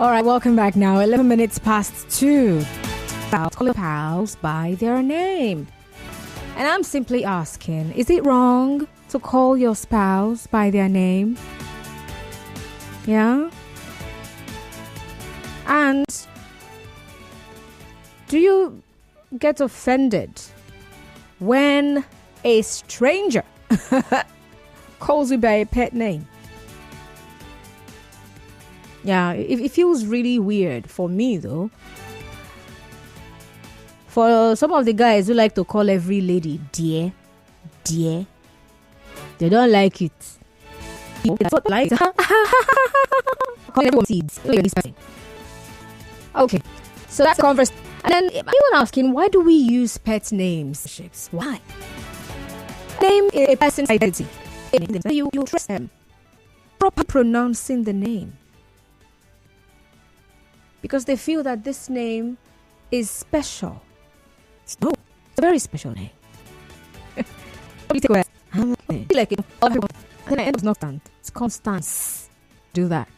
All right, welcome back now. 11 minutes past 2. Call pals by their name. And I'm simply asking, is it wrong to call your spouse by their name? Yeah? And do you get offended when a stranger calls you by a pet name? Yeah, it feels really weird for me though. For some of the guys who like to call every lady dear, they don't like it. That's what like. Okay, so that's a conversation. And then anyone asking, why do we use pet names? Why? Name is a person's identity. You trust them. Proper pronouncing the name. Because they feel that this name is special. No, it's a very special name. Like it, then I end up not stand. It's Constance. Do that.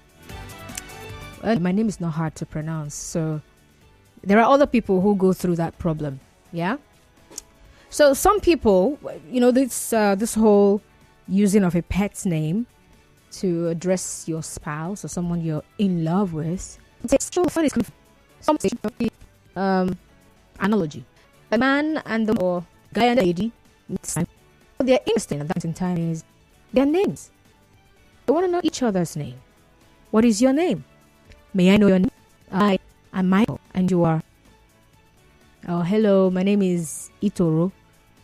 Well, my name is not hard to pronounce, so there are other people who go through that problem. Yeah. So some people, this whole using of a pet's name to address your spouse or someone you're in love with. It's so funny. Analogy. A man and the or guy and the lady. What they're interested at that point in time is their names. They want to know each other's name. What is your name? May I know your name? I am Michael, and you are. Oh, hello. My name is Itoro.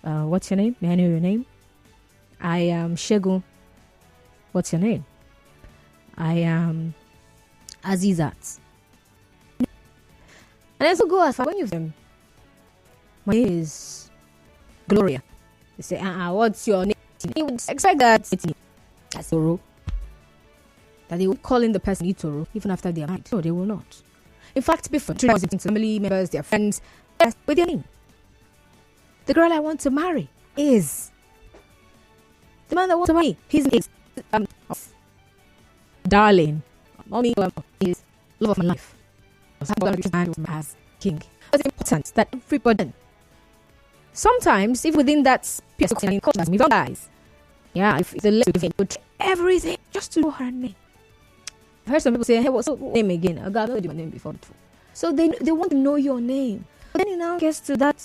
What's your name? May I know your name? I am Shegun. What's your name? I am Azizat. And I also go as far when you them. My name is Gloria. They say, what's your name? You would expect that it's Itoro. That they will call in the person Itoro even after they are married. No, they will not. In fact, before family members, their friends, with their name. The girl I want to marry is. The man that wants to marry, his name is Darling. Mommy is love of my life. As king. It's important that everybody. Sometimes, if within that space, we don't guys. Yeah, if the lady would everything just to know her name. I've heard some people say, "Hey, what's your name again?" I got my name before. So they want to know your name. But then it now gets to that,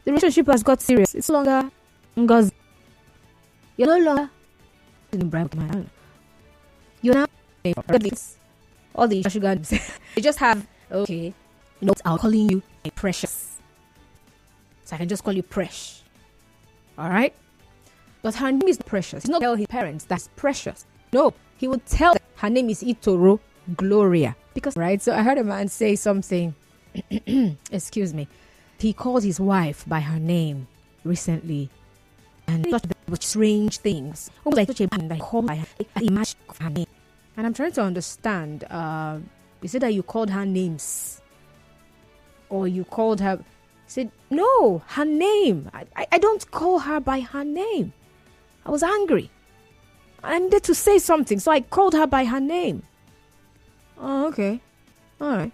the relationship has got serious. It's no longer Ngozi. You're no longer you're now all the sugar. They just have I'm calling you a Precious. So I can just call you Presh. Alright? But her name is Precious. He's not tell his parents that's Precious. No, he would tell them her name is Itoro Gloria. Because right, so I heard a man say something. Excuse me. He called his wife by her name recently. And such strange things. Like such a man that called by her name. And I'm trying to understand. Is it that you called her names? Or you called her... Said, no, her name. I don't call her by her name. I was angry. I needed to say something, so I called her by her name. Oh, okay. All right.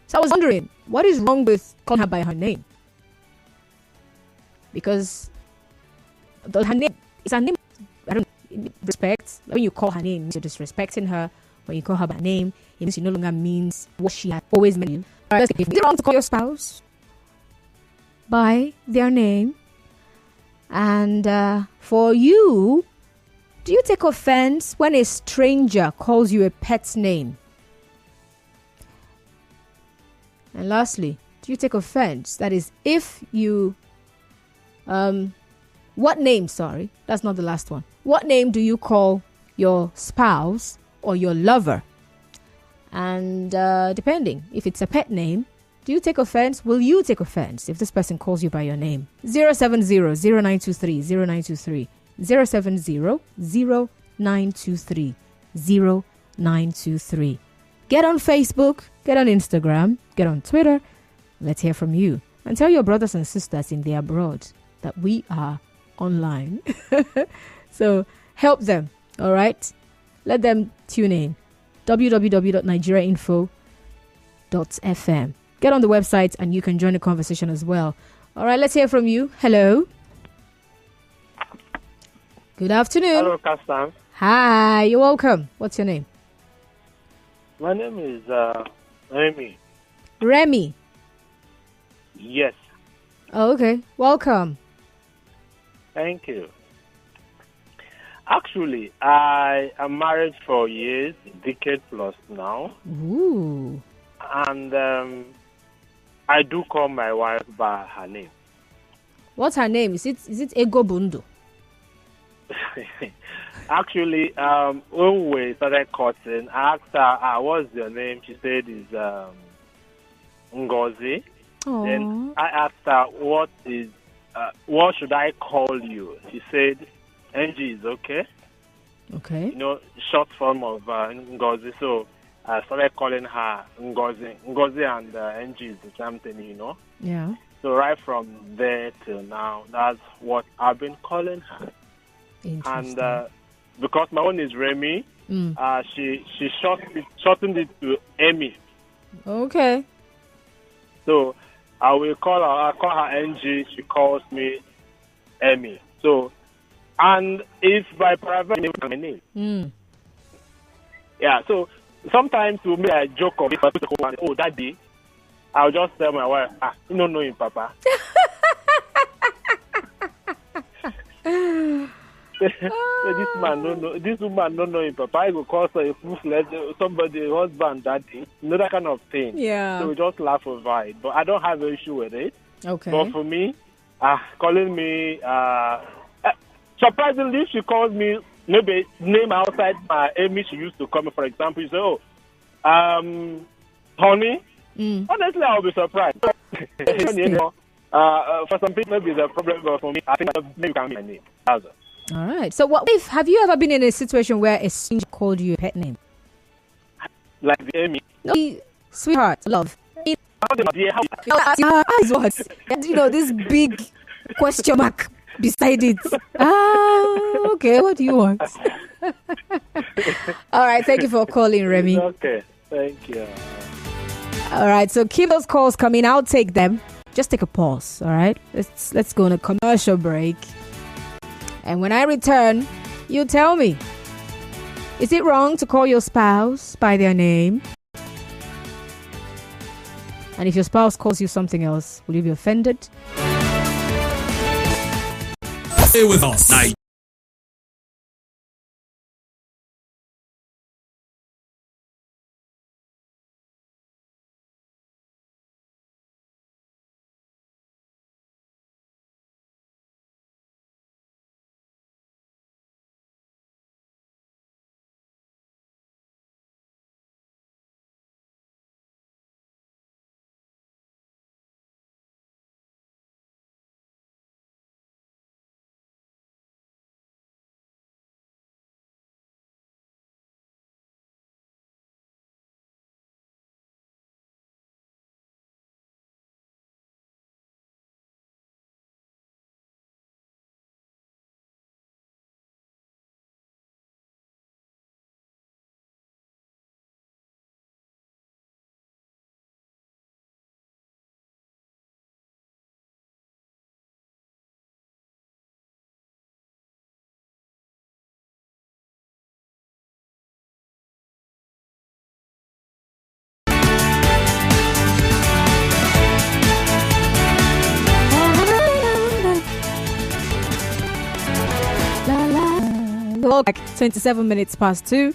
So I was wondering, what is wrong with calling her by her name? Because her name is her name. I don't know, respect. When you call her name, you're disrespecting her. When you call her by name, it means she no longer means what she had always meant. Is it wrong to call your spouse by their name? And for you, do you take offense when a stranger calls you a pet's name? And lastly, do you take offense? That is, if you what name, sorry, that's not the last one. What name do you call your spouse or your lover? And depending, if it's a pet name, do you take offense? Will you take offense if this person calls you by your name? 070-0923-0923. 070-0923-0923. Get on Facebook, get on Instagram, get on Twitter. Let's hear from you. And tell your brothers and sisters in the abroad that we are online. So help them, all right? Let them tune in. www.nigeriainfo.com FM. Get on the website and you can join the conversation as well. All right, let's hear from you. Hello. Good afternoon. Hello, Castan. Hi, you're welcome. What's your name? My name is Remy. Remy. Yes. Oh, okay. Welcome. Thank you. Actually, I am married for years, decade plus now. Ooh. And I do call my wife by her name. What's her name? Is it Ego Bundu? Actually, when we started courting, I asked her, what's your name? She said it's Ngozi. Aww. Then I asked her, what should I call you? She said, NG is okay. Okay. You know, short form of Ngozi. So I started calling her Ngozi. Ngozi and NG is the same thing, you know. Yeah. So right from there till now, that's what I've been calling her. Interesting. And because my own is Remy, she shortened it to Amy. Okay. So I call her NG, she calls me Amy. So, and it's by private name, my name. Yeah, so sometimes we may I joke of it, oh, that day, I'll just tell my wife, you don't know him, Papa. This woman don't know him, Papa. I will call her a fool-fledged somebody, husband, daddy, you know, that kind of thing. Yeah. So we just laugh over it. But I don't have an issue with it. Okay. But for me, calling me, surprisingly, she calls me maybe name outside my Amy she used to call me. For example, you say, honey. Honestly, I'll be surprised. You know, for some people, maybe it's a problem, but for me, I think maybe can be my name. That's it. All right. So, what if have you ever been in a situation where a stranger called you a pet name? Like the Amy. No, sweetheart, love. What? You know, this big question mark beside it. Okay. What do you want? All right. Thank you for calling, Remy. Okay. Thank you. All right. So keep those calls coming. I'll take them. Just take a pause. All right. Let's go on a commercial break. And when I return, you tell me, is it wrong to call your spouse by their name? And if your spouse calls you something else, will you be offended? Stay with us. Back 27 minutes past 2.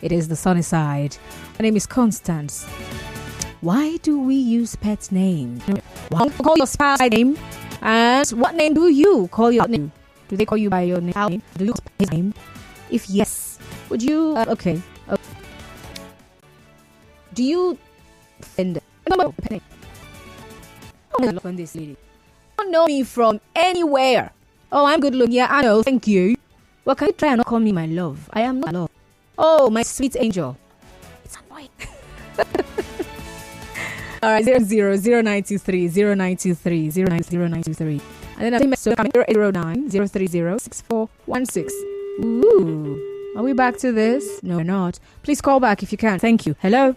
It is the sunny side. My name is Constance. Why do we use pet names? Why do you call your spouse by name? And what name do you call your name? Do they call you by your name? Do you call his name? If yes, would you? Okay. Do you offend? Oh, this lady. You don't know me from anywhere. Oh, I'm good looking. Yeah, I know. Thank you. Well, can you try and not call me my love? I am not love. Oh, my sweet angel. It's annoying. All right, 00923 0923 0923. And then I think 009 030 6416. Ooh. Are we back to this? No, we're not. Please call back if you can. Thank you. Hello.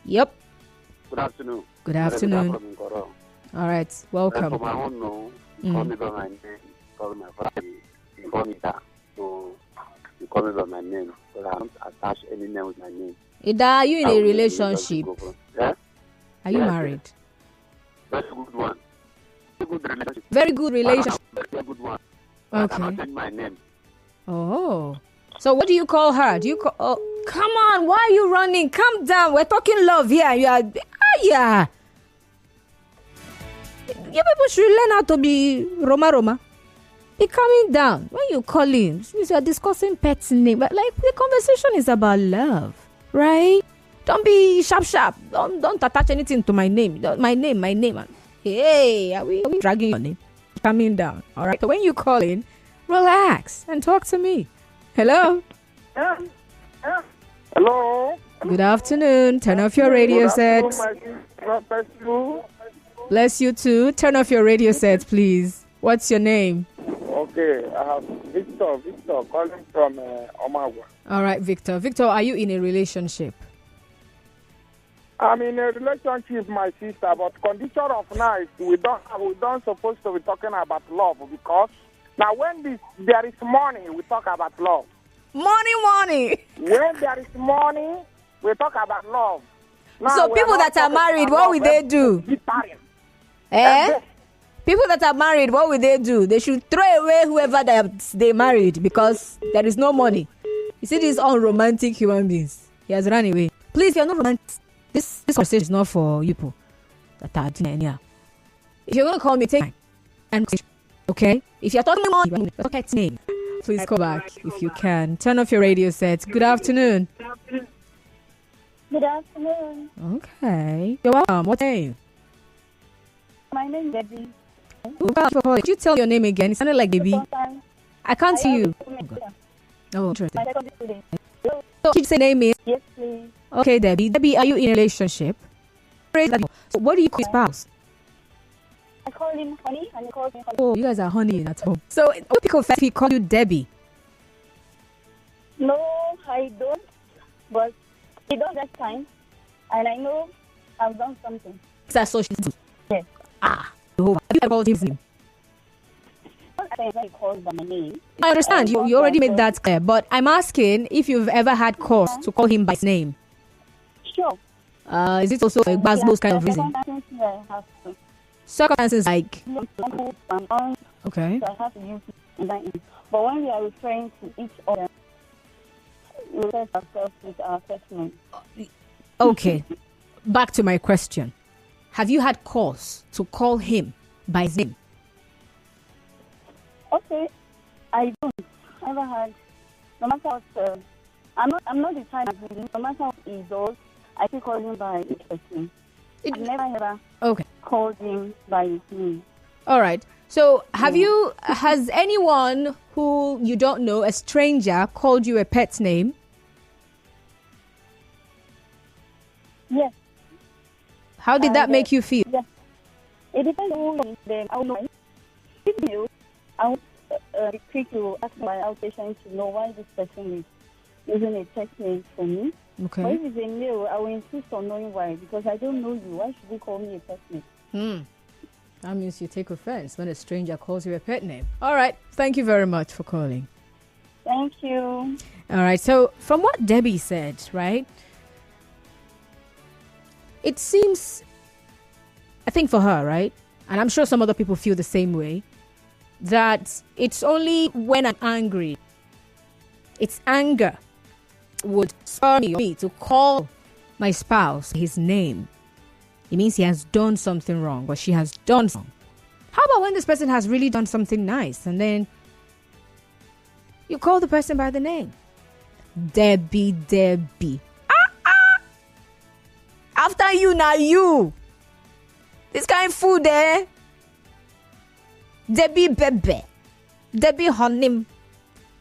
Yep. Good afternoon. Good afternoon. All right. Welcome. For my own, no. You call me by my name. You call me my family. You call me that. So, you call me by my name. But I don't attach any name with my name. Ida, are you in a relationship? Yeah? Are you married? That's a good one. Very good relationship. Very good one. Okay. I cannot change my name. Oh. So what do you call her? Do you call... Oh, come on. Why are you running? Calm down. We're talking love here. You are... yeah. You people should learn how to be Roma. Be calming down. When you call him, you are discussing pet's name. But like, the conversation is about love. Right? Don't be sharp. Don't attach anything to my name. My name. Hey, are we dragging your name? Calming down. All right. So when you call in, relax and talk to me. Hello. Hello. Good afternoon. Turn off your radio set. Bless you too. Turn off your radio set, please. What's your name? Okay, I have Victor calling from Omagwa. All right, Victor. Victor, are you in a relationship? I'm in a relationship, my sister, but condition of night, we don't supposed to be talking about love because now when there is money, we talk about love. Money. When there is money, we talk about love. Now, so people that are married, what will they do? People that are married, what will they do? They should throw away whoever they married because there is no money. You see these unromantic human beings. He has run away. Please, if you're not romantic, this conversation is not for you people that are doing it. If you're going to call me, take time. Okay? If you're talking about money, look at name. Please call back if you can. Turn off your radio set. Good afternoon. Good afternoon. Okay. You're welcome. What's your name? My name is Debbie. Could you tell your name again? It sounded like Debbie. I can't see you. Oh, interesting. My secondary student. So, keep say name is? Yes, please. Okay, Debbie. Debbie, are you in a relationship? So, what do you call your spouse? I call him Honey, and he calls me Honey. Oh, you guys are honey at home. So, what people first he call you Debbie? No, I don't. But he does that time, and I know I've done something. That's so she does. Yes. Have you ever called his name? I think he calls by my name. I understand. You already made that clear. But I'm asking if you've ever had cause to call him by his name. Sure. Is it also a Glasgow's kind of reason? I have to. Circumstances like... Okay. So I have to use it. But when we are referring to each other, we refer to ourselves with our first name. Okay. Back to my question. Have you had cause to call him by his name? Okay. I don't. Never had. No matter what, I'm not the type of no matter what he does, I still call him by his first name. I've never called him by his name. All right. So has anyone who you don't know, a stranger, called you a pet name? Yes. How did that make you feel? Yes. It depends on them. I know. If you, I would be quick to ask my outpatient to know why this person is using a pet name for me. Okay. But if it's a male, I will insist on knowing why, because I don't know you. Why should you call me a pet name? That means you take offense when a stranger calls you a pet name. All right. Thank you very much for calling. Thank you. All right. So from what Debbie said, right, it seems, I think for her, right, and I'm sure some other people feel the same way, that it's only when I'm angry, it's anger would spur me to call my spouse his name. It means he has done something wrong, or she has done something. How about when this person has really done something nice, and then you call the person by the name? Debbie. After you, now you. This kind of food there. Debbie Bebe. Debbie Honim.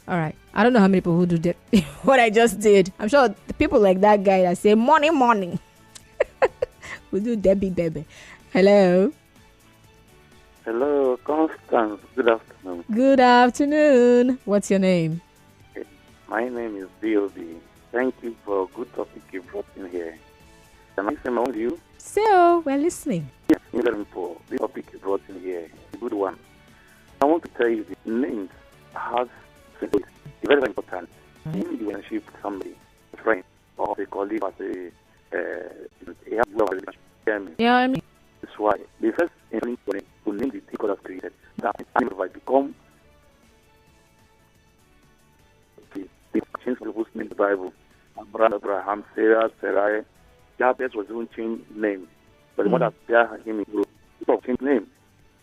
All right. I don't know how many people who do what I just did. I'm sure the people like that guy that say morning. We do Debbie Bebe. Hello. Hello, Constance. Good afternoon. Good afternoon. What's your name? My name is B.O.B. Thank you for a good topic you brought in here. Can I say among you? So, we're listening. Yes, for the topic you brought in here. A good one. I want to tell you the names has symbols. It's very, very important. In the relationship with somebody, a friend, or a colleague, or a have well relationship. Yeah, I mean. That's why the first thing to name the thing God has created, that if I become the change people's name in the Bible. Abraham, Sarah, Sarai, Jabez was even changed name. But the one that bear him in group, people change name.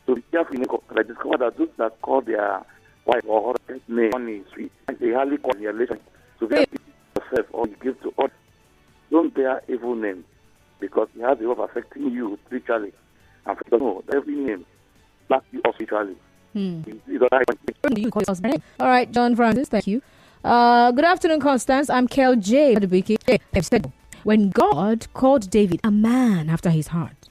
So be careful, I discovered that those that call their wife or husband name only sweet, they hardly call their relation. So if you yourself or you give to others, don't bear evil name because it has a way of affecting you spiritually. And for know every name black you up spiritually. All right, John Francis, thank you. Good afternoon, Constance. I'm Kel J. When God called David a man after his heart,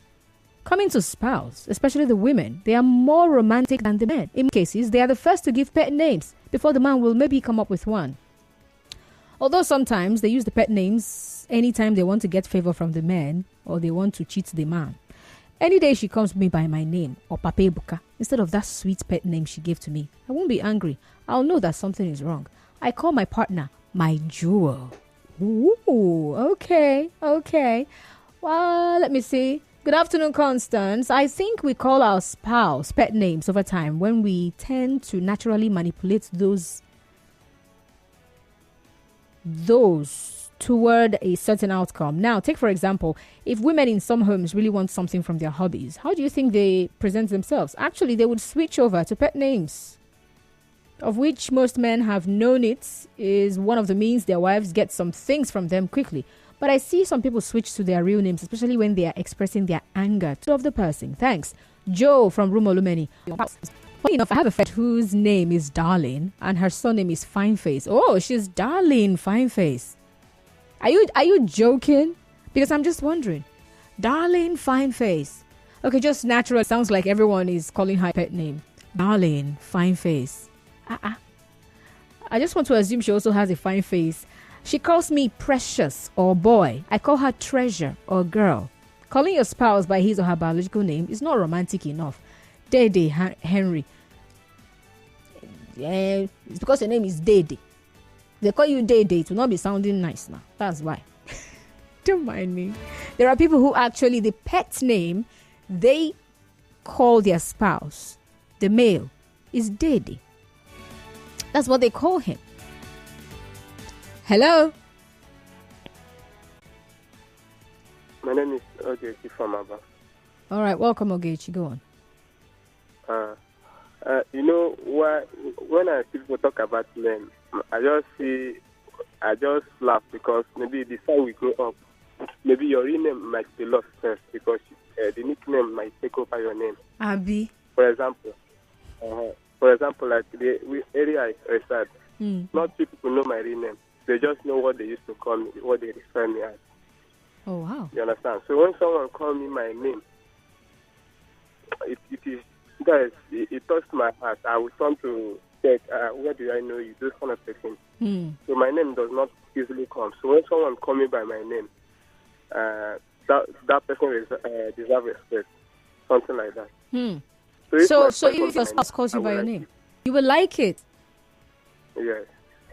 coming to spouse, especially the women, they are more romantic than the men. In cases, they are the first to give pet names before the man will maybe come up with one. Although sometimes they use the pet names anytime they want to get favor from the men or they want to cheat the man. Any day she comes to me by my name or Pape Buka, instead of that sweet pet name she gave to me, I won't be angry. I'll know that something is wrong. I call my partner my jewel. Ooh, okay. Well, let me see. Good afternoon, Constance. I think we call our spouse pet names over time when we tend to naturally manipulate those toward a certain outcome. Now, take for example, if women in some homes really want something from their hobbies, how do you think they present themselves? Actually, they would switch over to pet names, of which most men have known it is one of the means their wives get some things from them quickly. But I see some people switch to their real names, especially when they are expressing their anger to the person. Thanks. Joe from Rumolumeni. Funny enough, I have a friend whose name is Darling and her surname is Fineface. Oh, she's Darling Fineface. Are you joking? Because I'm just wondering. Darling Fineface. Okay, just natural. It sounds like everyone is calling her pet name. Darling Fineface. I just want to assume she also has a fine face. She calls me precious or boy. I call her treasure or girl. Calling your spouse by his or her biological name is not romantic enough. Dede Henry. Yeah, it's because your name is Dede. They call you Dede. It will not be sounding nice now. That's why. Don't mind me. There are people who actually, the pet name they call their spouse, the male, is Dede. That's what they call him. Hello? My name is Ogechi from Aba. All right, welcome, Ogechi. Go on. When I see people talk about men, I just laugh because maybe the time we grow up, maybe your real name might be lost first because the nickname might take over your name. Abi. For example, like the area I reside, not few people know my real name. They just know what they used to call me, what they refer me as. Oh, wow. You understand? So when someone calls me my name, it touched my heart. I will turn to check, where do I know you? Those kind of things. So my name does not easily come. So when someone calls me by my name, that person deserves respect. Something like that. So if your spouse calls you by your name, you will like it? Yes.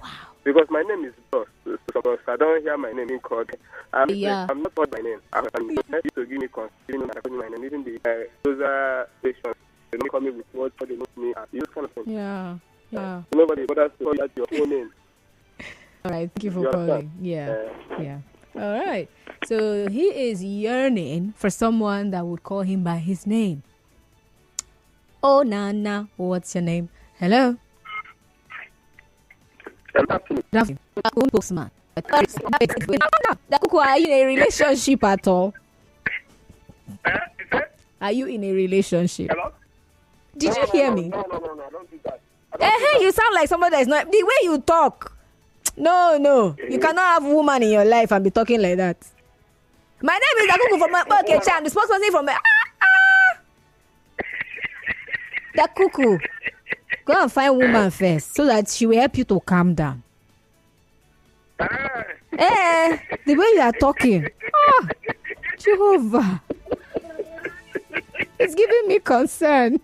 Wow. Because my name is Boss. So I don't hear my name being called. I'm not called by name. I'm used to give me considering my name. Even those stations, they don't call me with what they know me as. Use kind of thing. Yeah. Nobody bothers to call you at your own name. All right. Thank you for calling. Yeah. All right. So he is yearning for someone that would call him by his name. Oh, Nana, what's your name? Hello? Postman. Are you in a relationship at all? Are you in a relationship? Hello? Did you hear me? No, don't do that. You sound like somebody that is not. The way you talk. No. You cannot have a woman in your life and be talking like that. My name is Dakuku from Chan, the spokesperson from Dakuku. Go and find a woman first so that she will help you to calm down. The way you are talking. Jehovah. It's giving me concern.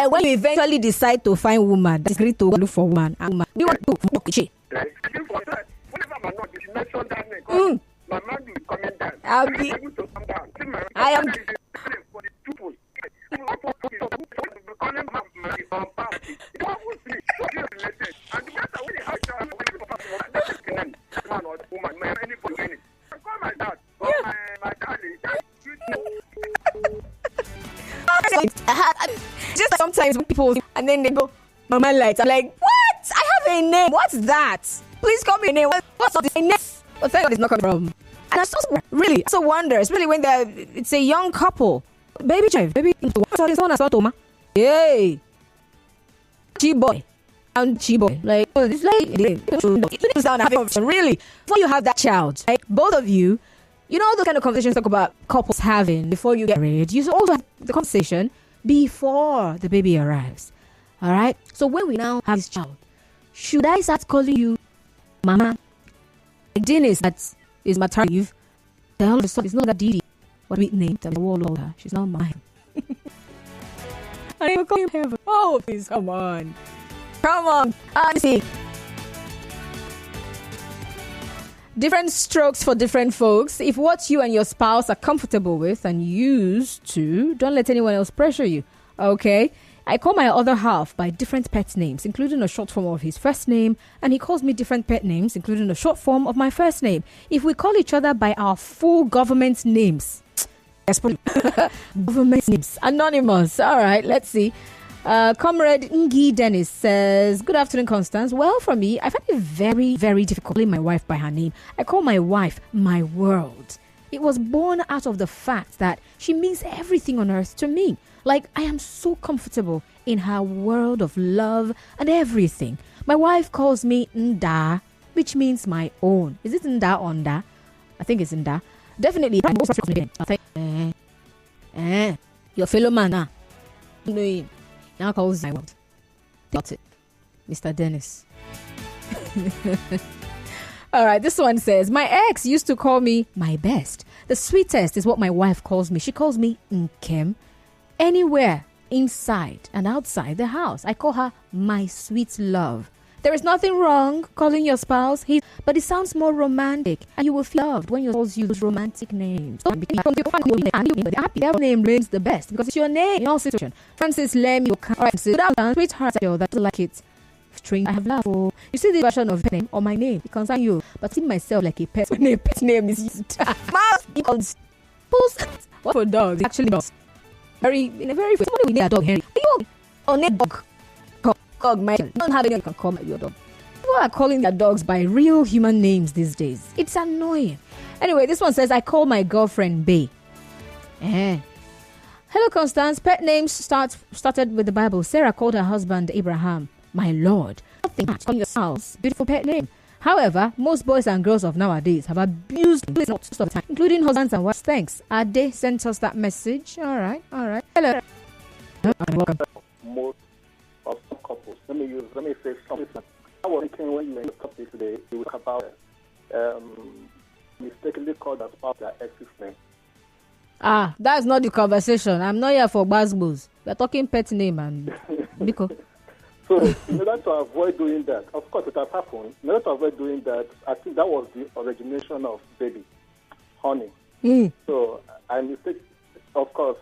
When you eventually decide to find woman, that's great to look for woman. Do you want to book it? My man will coming down. I am. Just like sometimes when people and then they go, Mama Light. I'm like, what? I have a name. What's that? Please call me a name. What's this name? Well, thank God it's not coming from. And I so wonder, especially when it's a young couple. Baby child, baby. Yay. Chi-boy. And Chi-boy. Like, it's like, really, before you have that child, like, both of you, you know, the kind of conversations talk about couples having before you get married. You should also have the conversation before the baby arrives. All right? So when we now have this child, should I start calling you Mama? Like Dennis, that is maternity leave. All of a sudden, it's not that Didi. What we named her, the wall of her. She's not mine. I even call him heaven. Oh, please, come on. Come on. See. Different strokes for different folks. If what you and your spouse are comfortable with and used to, don't let anyone else pressure you. Okay? I call my other half by different pet names, including a short form of his first name, and he calls me different pet names, including a short form of my first name. If we call each other by our full government names, government names, anonymous. All right, let's see. Comrade Ngi Dennis says, good afternoon, Constance. Well, for me, I find it very, very difficult calling my wife by her name. I call my wife my world. It was born out of the fact that she means everything on earth to me. Like, I am so comfortable in her world of love and everything. My wife calls me Nda, which means my own. Is it Nda or Nda? I think it's Nda. Definitely. Your fellow man, now calls my world. Got it. Mr. Dennis. All right, this one says, my ex used to call me my best. The sweetest is what my wife calls me. She calls me Nkem. Anywhere, inside and outside the house, I call her my sweet love. There is nothing wrong calling your spouse but it sounds more romantic, and you will feel loved when your spouse use romantic names. Their name remains the best because it's your name in all situations. Francis, let me sweetheart, that's like it. Strange, I have love for you. See the version of name or my name, it concerns you, but see myself like a pet. My pet name is what for dogs? Actually, dogs. In a very somebody we name a dog Henry. Or name dog. Dog Michael. You don't have anyone you can call your dog. People are calling their dogs by real human names these days. It's annoying. Anyway, this one says, I call my girlfriend Bay. Hello, Constance. Pet names started with the Bible. Sarah called her husband Abraham my Lord. Nothing much on your house. Beautiful pet name. However, most boys and girls of nowadays have abused this most of the time, including husbands and wives. Thanks. Ade sent us that message. All right. Hello. Welcome. Most of some couples. Let me say something. I was thinking when you were in the topic today, you talk about mistakenly called as part of their ex's name. That's not the conversation. I'm not here for buzzwords. We're talking pet name and Biko. So, in order to avoid doing that, of course it has happened. In order to avoid doing that, I think that was the origination of baby, honey. So, I mistake. Of course.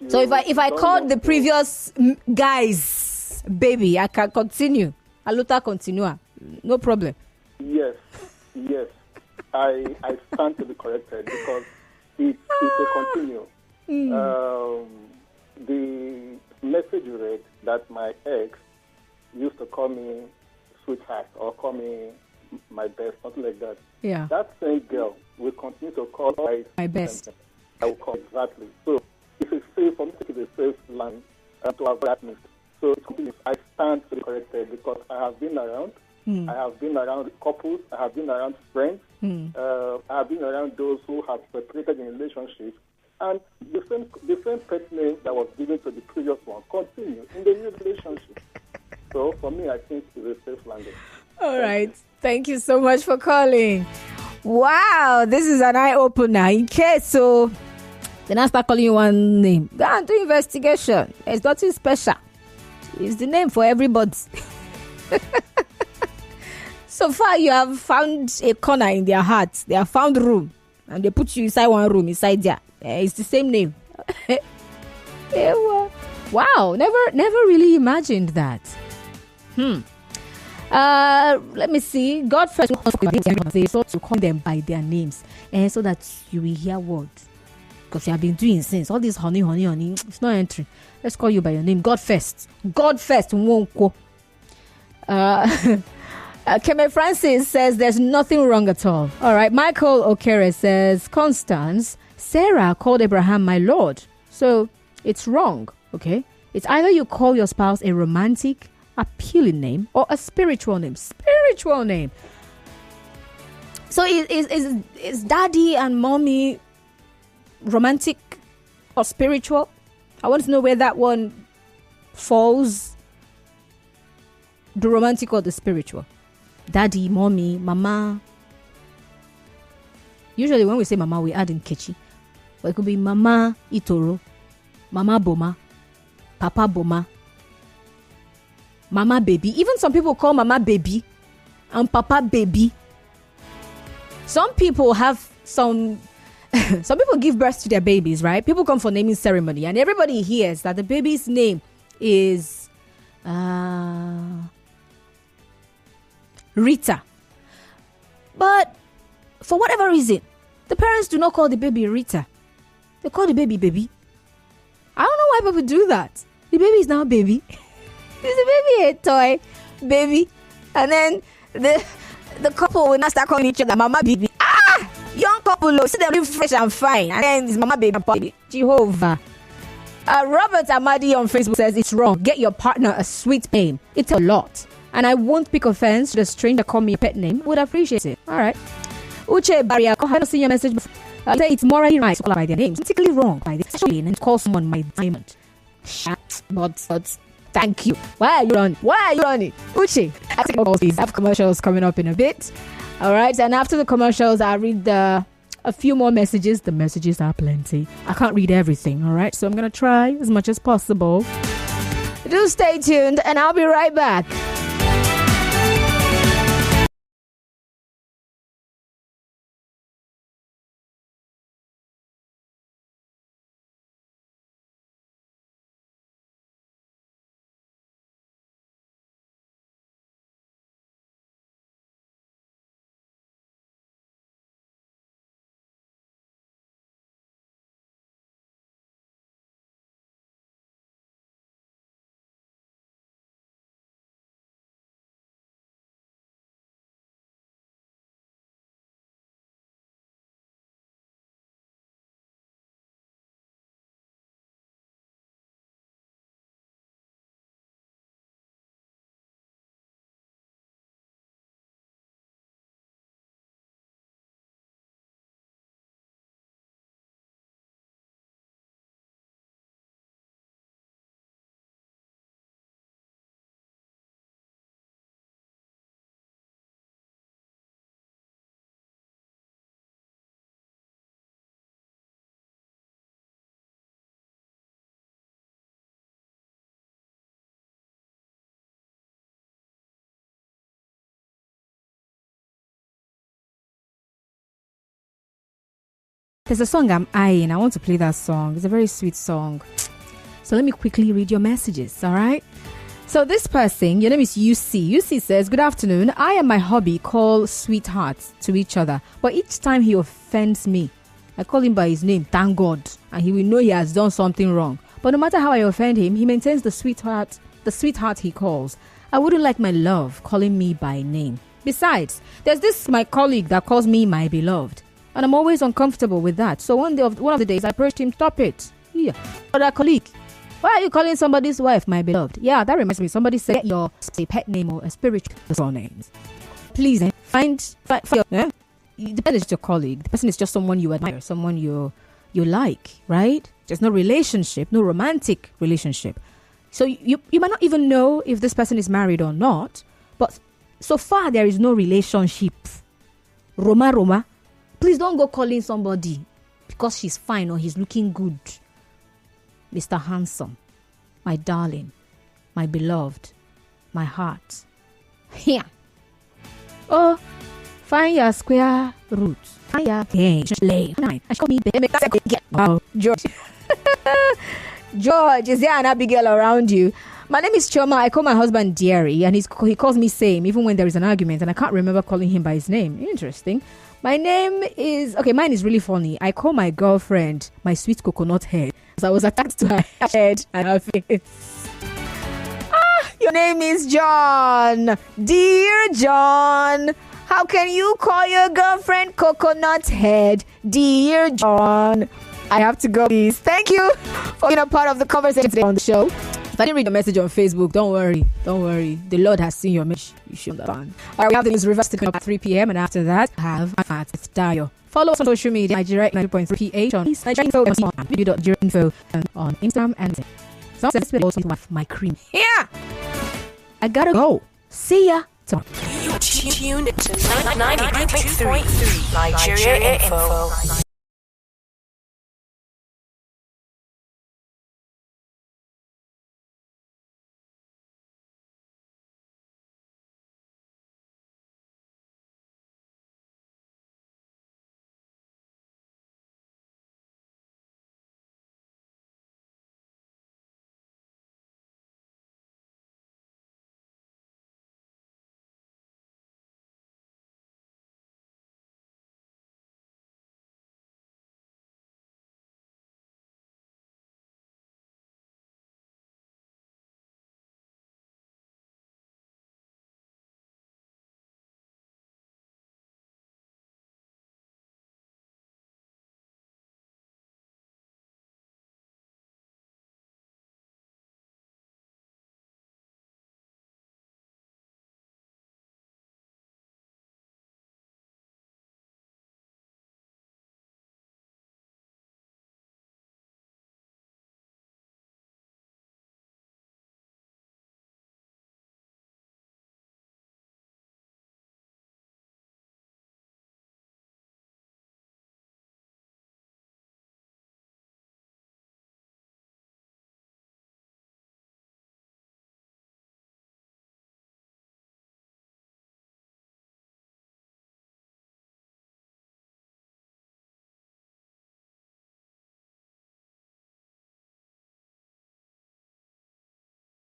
So if I called the previous guys baby, I can continue. Aluta continua. No problem. Yes. I stand to be corrected because it's a continue. The message you read that my ex used to call me sweetheart or call me my best, something like that. Yeah. That same girl will continue to call my best. I will call exactly. So if it's safe for me to keep a safe line to avoid that mistake. So I stand to be corrected because I have been around. I have been around couples. I have been around friends. I have been around those who have separated in relationships. And the same pet name that was given to the previous one continue in the new relationship. So for me, I think it's a safe landing. All right. Thank you so much for calling. Wow, this is an eye-opener. In case so, then I start calling you one name. Go and do investigation. It's nothing special. It's the name for everybody. So far, you have found a corner in their heart. They have found room. And they put you inside one room, inside there. It's the same name. Wow, never really imagined that. Let me see. God first so to call them by their names, and so that you will hear words. Because you have been doing since all this honey, it's not entering. Let's call you by your name. God first. Won't go. Keme Francis says there's nothing wrong at all. All right. Michael Okere says, Constance, Sarah called Abraham my Lord. So it's wrong. Okay. It's either you call your spouse a romantic, appealing name or a spiritual name. So is daddy and mommy romantic or spiritual? I want to know where that one falls. The romantic or the spiritual? Daddy, mommy, mama. Usually when we say mama, we add in Kechi. But it could be Mama Itoro, Mama Boma, Papa Boma, Mama Baby. Even some people call Mama Baby and Papa Baby. Some people have some people give birth to their babies, right? People come for naming ceremony and everybody hears that the baby's name is Rita. But for whatever reason, the parents do not call the baby Rita. They call the baby baby. I don't know why people do that. The baby is now baby. Is the baby a toy baby? And then the couple will not start calling each other Mama Baby. Young couple, see them live fresh and fine. And then it's Mama Baby. Jehovah. Robert Amadi on Facebook says it's wrong. Get your partner a sweet name. It's a lot. And I won't pick offense to the stranger call me a pet name. Would appreciate it. All right. Uche Barrier, I haven't seen your message before. Say it's morally right to call by their names. Particularly wrong by this and call someone my diamond. But thank you. Why are you running? Uche, I think I have commercials coming up in a bit. All right. And after the commercials, I'll read a few more messages. The messages are plenty. I can't read everything. All right. So I'm going to try as much as possible. Do stay tuned and I'll be right back. There's a song I'm eyeing. I want to play that song. It's a very sweet song. So let me quickly read your messages, all right? So this person, your name is UC. UC says, good afternoon. I and my hubby call sweethearts to each other. But each time he offends me, I call him by his name, thank God. And he will know he has done something wrong. But no matter how I offend him, he maintains the sweetheart he calls. I wouldn't like my love calling me by name. Besides, there's this my colleague that calls me my beloved. And I'm always uncomfortable with that. So one of the days I approached him, stop it. Yeah. Other colleague, why are you calling somebody's wife my beloved? Yeah, that reminds me. Somebody said your pet name or a spiritual name. Please find your. The person is your colleague. The person is just someone you admire, someone you like, right? There's no relationship, no romantic relationship. So you might not even know if this person is married or not, but so far there is no relationship. Roma, please don't go calling somebody because she's fine or he's looking good. Mr. Handsome, my darling, my beloved, my heart. Here. Oh, find your square root. Find your lay. Wow, George. George, is there an Abigail around you? My name is Choma. I call my husband Deary, and he calls me same, even when there is an argument, and I can't remember calling him by his name. Interesting. Mine is really funny. I call my girlfriend my sweet coconut head, because I was attached to her head and her face. Your name is John. Dear John, how can you call your girlfriend coconut head? Dear John, I have to go, please. Thank you for being a part of the conversation today on the show. If I didn't read your message on Facebook, don't worry. The Lord has seen your message. You should understand. All right, we have the news reversed at 3 p.m. and after that, have Fat with Dayo. Follow us on social media, Nigeria 90.3 PH on Nigeria.info on Instagram and so this will also with my cream. Yeah, I gotta go. See ya tomorrow. You tuned to 93.3 Nigeria Info.